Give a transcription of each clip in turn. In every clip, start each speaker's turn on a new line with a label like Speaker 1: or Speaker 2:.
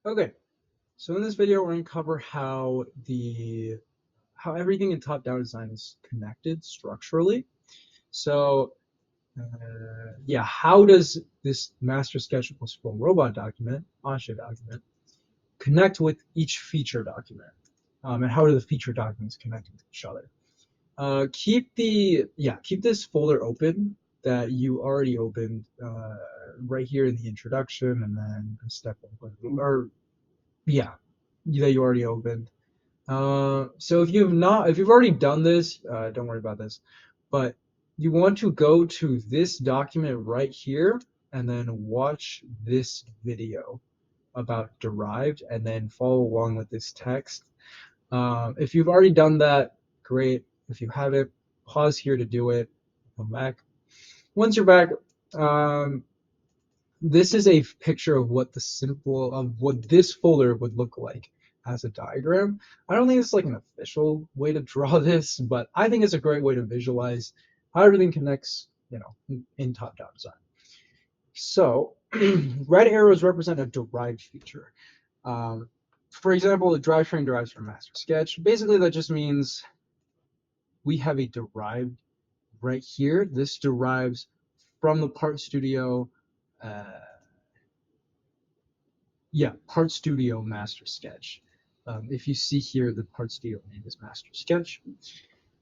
Speaker 1: Okay, so in this video we're going to cover how everything in top-down design is connected structurally. So yeah, how does this master sketch plus full robot document, Onshape document, connect with each feature document? And how do the feature documents connect with each other? Keep this folder open that you already opened right here in the introduction, and then step one, or yeah, that you already opened. So if you've already done this, don't worry about this. But you want to go to this document right here and then watch this video about derived and then follow along with this text. If you've already done that, great. If you haven't, pause here to do it. Come back. Once you're back, um, this is a picture of what this folder would look like as a diagram. I don't think it's like an official way to draw this, but I think it's a great way to visualize how everything connects, in top-down design. So red arrows represent a derived feature. For example, the drivetrain derives from master sketch. Basically, that just means we have a derived right here. This derives from the Part Studio uh, Part Studio Master Sketch. If you see here, the Part Studio name is Master Sketch.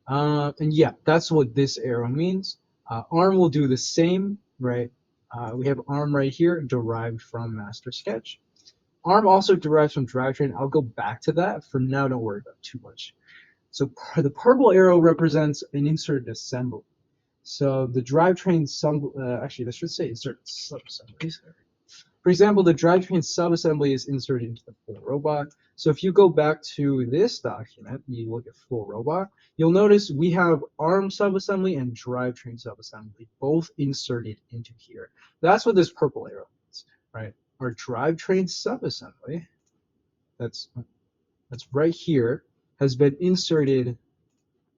Speaker 1: And yeah, that's what this arrow means. ARM will do the same, right? We have ARM right here, derived from Master Sketch. ARM also derives from drivetrain. I'll go back to that. For now, don't worry about too much. So the purple arrow represents an inserted assembly. So the drivetrain actually, this should say insert sub-assemblies. For example, the drivetrain subassembly is inserted into the full robot. So if you go back to this document, you look at full robot, you'll notice we have ARM subassembly and drivetrain subassembly both inserted into here. That's what this purple arrow means, right? Our drivetrain subassembly, that's right here, has been inserted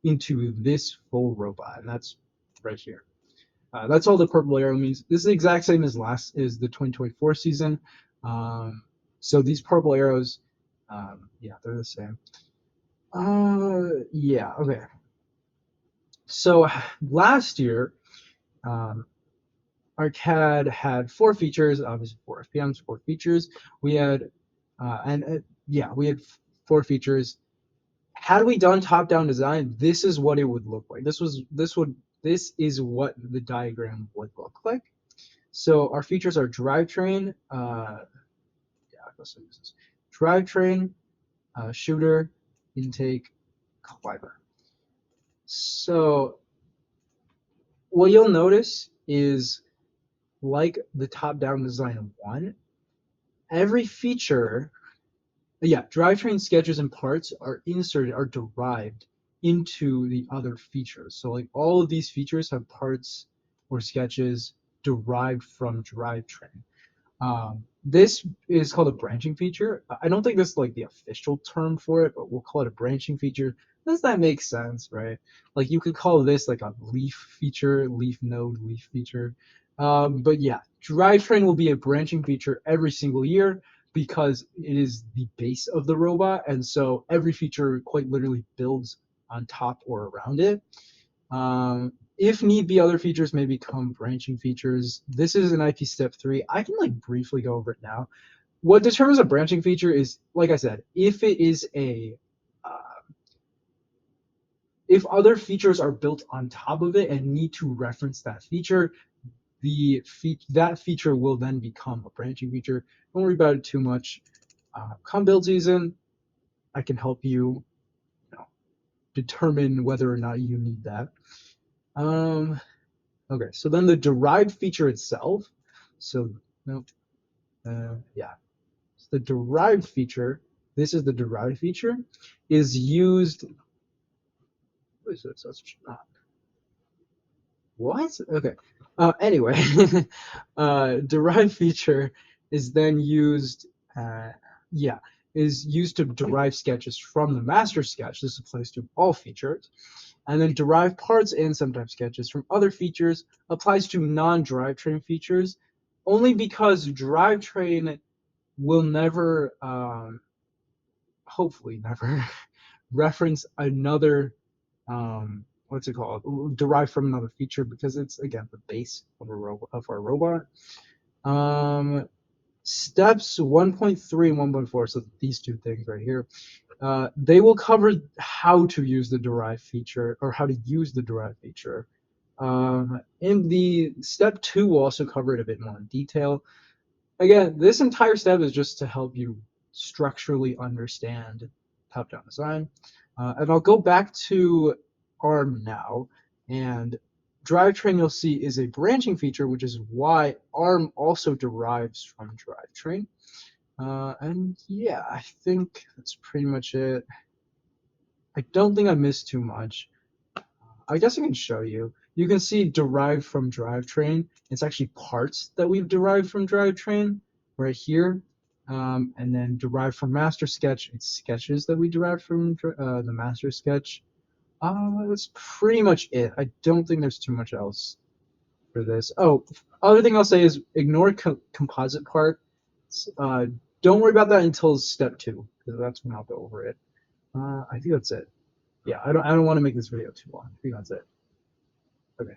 Speaker 1: into this full robot, and that's right here. That's all the purple arrow means. This is the exact same as the 2024 season. So these purple arrows, yeah, they're the same. Yeah, okay. So last year, our CAD had 4 features, obviously 4 FPMs, 4 features. We had, we had 4 features. Had we done top-down design, this is what it would look like. This is what the diagram would look like. So our features are drivetrain, drivetrain, shooter, intake, climber. So what you'll notice is, like the top-down design one, every feature, drivetrain sketches and parts are derived into the other features. So like all of these features have parts or sketches derived from drivetrain. This is called a branching feature. I don't think this is like the official term for it, but we'll call it a branching feature. Does that make sense, right? Like you could call this like a leaf feature, leaf node, leaf feature. But yeah, drivetrain will be a branching feature every single year because it is the base of the robot, and so every feature quite literally builds on top or around it. If need be, other features may become branching features. This is an IP step 3. I can like briefly go over it now. What determines a branching feature is, like I said, if other features are built on top of it and need to reference that feature, that feature will then become a branching feature. Don't worry about it too much. Come build season, I can help you, determine whether or not you need that. Okay, so then the derived feature itself. So, nope. Yeah. So the derived feature, this is the derived feature, is used. What is this? That's not. What? Okay. Anyway, derived feature is then used, is used to derive sketches from the master sketch. This applies to all features. And then derive parts and sometimes sketches from other features applies to non-drivetrain features, only because drivetrain will never, hopefully never, reference another, what's it called, derived from another feature, because it's again the base of our robot. Um, Steps 1.3 and 1.4, so these two things right here, they will cover how to use the derived feature, or how to use the derived feature. In the step 2, we'll also cover it a bit more in detail. Again, this entire step is just to help you structurally understand top-down design. And I'll go back to ARM now, and drivetrain, you'll see, is a branching feature, which is why ARM also derives from drivetrain. And yeah, I think that's pretty much it. I don't think I missed too much. I guess I can show you. You can see derived from drivetrain. It's actually parts that we've derived from drivetrain right here. And then derived from master sketch, it's sketches that we derived from the master sketch. That's pretty much it. I don't think there's too much else for this. Oh, other thing I'll say is ignore composite part. Uh, don't worry about that until step 2, because that's when I'll go over it. I think that's it. Yeah, I don't want to make this video too long. I think that's it. Okay.